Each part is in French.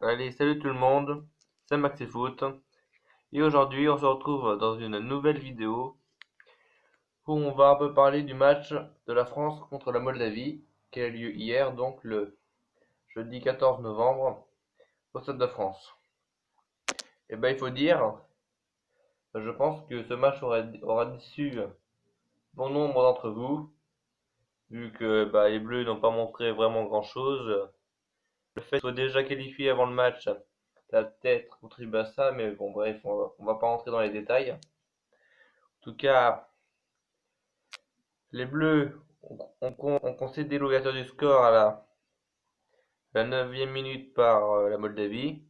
Allez, salut tout le monde, c'est Maxifoot et aujourd'hui on se retrouve dans une nouvelle vidéo où on va un peu parler du match de la France contre la Moldavie qui a lieu hier, donc le jeudi 14 novembre au Stade de France. Et ben il faut dire, je pense que ce match aura déçu bon nombre d'entre vous, vu que les Bleus n'ont pas montré vraiment grand-chose. Le fait d'être déjà qualifié avant le match, ça a peut-être contribué à ça, mais bon bref, on va pas rentrer dans les détails. En tout cas, les Bleus ont concédé l'ouverture du score à la 9e minute par la Moldavie.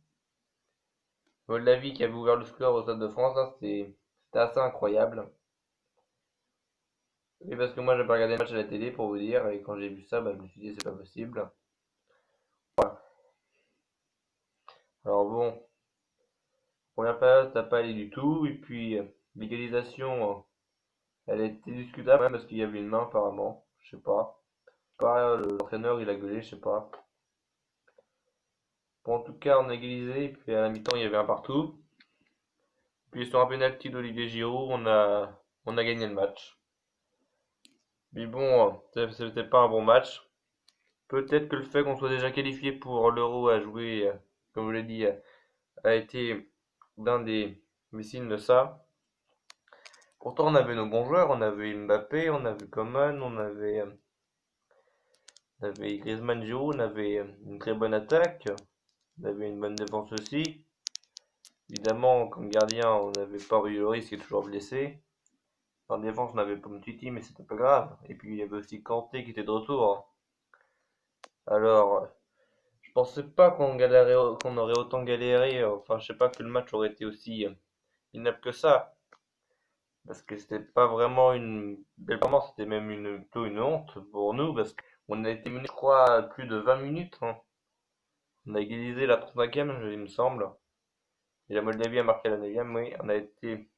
Moldavie qui avait ouvert le score au Stade de France, hein, c'était assez incroyable. Et parce que moi j'avais regardé le match à la télé pour vous dire, et quand j'ai vu ça, je me suis dit c'est pas possible. Voilà. Alors bon, première période ça n'a pas allé du tout, et puis l'égalisation, elle a été discutable même parce qu'il y avait une main apparemment, je sais pas. L'entraîneur il a gueulé, je sais pas. Bon, en tout cas on a égalisé, et puis à la mi-temps il y avait un partout. Puis sur un penalty d'Olivier Giroud, on a gagné le match. Mais bon, c'était pas un bon match. Peut-être que le fait qu'on soit déjà qualifié pour l'Euro à jouer, comme je l'ai dit, a été l'un des signes de ça. Pourtant, on avait nos bons joueurs, on avait Mbappé, on avait Coman, on avait Griezmann, Giroud, on avait une très bonne attaque, on avait une bonne défense aussi. Évidemment, comme gardien, on n'avait pas Rui Lloris qui est toujours blessé. En défense, on avait pas Umtiti, mais c'était pas grave. Et puis il y avait aussi Kanté qui était de retour. Alors, je pensais pas qu'on aurait autant galéré. Enfin, je sais pas que le match aurait été aussi inapte que ça, parce que c'était pas vraiment une belle performance, c'était même plutôt une honte pour nous, parce qu'on a été mené, je crois, à plus de 20 minutes, hein. On a égalisé la 35e, il me semble. Et la Moldavie a marqué la 9e, oui. On a été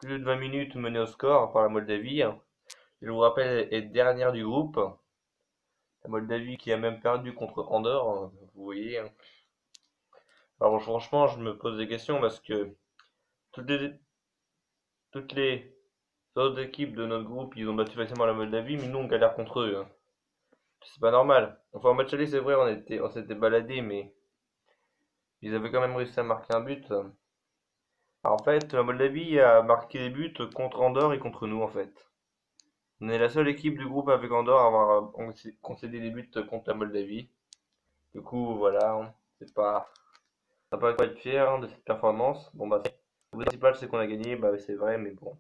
plus de 20 minutes mené au score par la Moldavie. Je vous rappelle, est dernière du groupe. La Moldavie qui a même perdu contre Andorre, vous voyez, hein. Alors franchement, je me pose des questions parce que toutes les, toutes les autres équipes de notre groupe, ils ont battu facilement la Moldavie, mais nous on galère contre eux, hein. C'est pas normal. Enfin, en match aller, c'est vrai, on s'était baladé, mais ils avaient quand même réussi à marquer un but. Alors, en fait, la Moldavie a marqué des buts contre Andorre et contre nous, en fait. On est la seule équipe du groupe avec Andorre à avoir concédé des buts contre la Moldavie. Du coup, voilà, hein, on n'a pas quoi être fier, hein, de cette performance. Bon, le principal, c'est qu'on a gagné, c'est vrai, mais bon.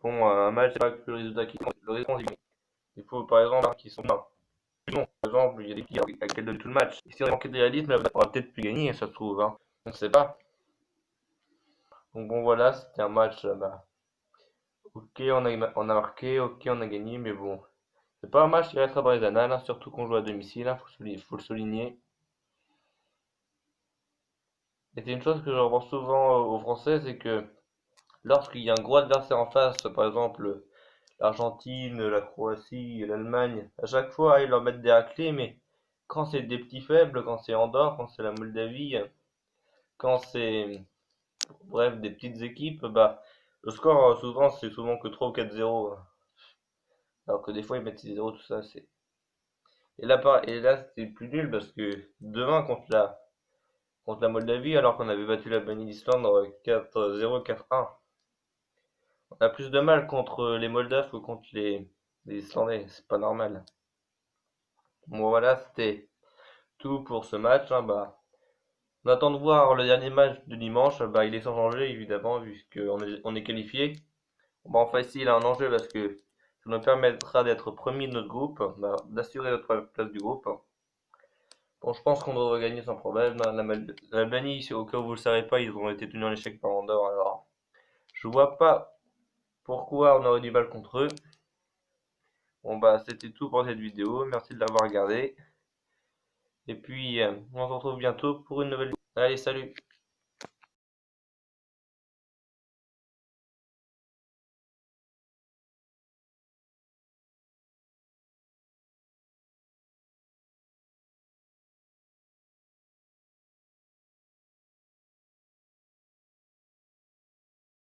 Bon, un match, c'est pas que le résultat qui compte. Le résultat, il faut, par exemple, qui sont là. Bon, par exemple, il y a des équipes à qui donnent tout le match. Et si on a manqué de réalisme, on aurait peut-être pu gagner, ça se trouve, hein. On ne sait pas. Donc bon, voilà, c'était un match, ok, on a marqué, ok, on a gagné, mais bon. C'est pas un match qui restera dans les annales, hein, surtout qu'on joue à domicile, hein, faut le souligner. Et c'est une chose que je reprends souvent aux Français, c'est que lorsqu'il y a un gros adversaire en face, par exemple l'Argentine, la Croatie, l'Allemagne, à chaque fois ils leur mettent des raclés, mais quand c'est des petits faibles, quand c'est Andorre, quand c'est la Moldavie, quand c'est bref des petites équipes, le score souvent c'est souvent que 3 ou 4-0, alors que des fois ils mettent 6-0, tout ça c'est. Et là c'était plus nul parce que 2-1 contre la Moldavie alors qu'on avait battu l'Albanie d'Islande 4-0, 4-1. On a plus de mal contre les Moldaves que contre les Islandais, c'est pas normal. Bon voilà, c'était tout pour ce match, hein, on attend de voir le dernier match de dimanche, il est sans enjeu évidemment, on est qualifié. Bon, enfin ici il a un enjeu parce que ça nous permettra d'être premier de notre groupe, d'assurer notre place du groupe. Bon, je pense qu'on devrait gagner sans problème, hein. L'Albanie, au cas où vous le savez pas, ils ont été tenus en échec par Andorre, alors je vois pas pourquoi on aurait du mal contre eux. Bon c'était tout pour cette vidéo, merci de l'avoir regardé. Et puis on se retrouve bientôt pour une nouvelle vidéo. Allez, salut!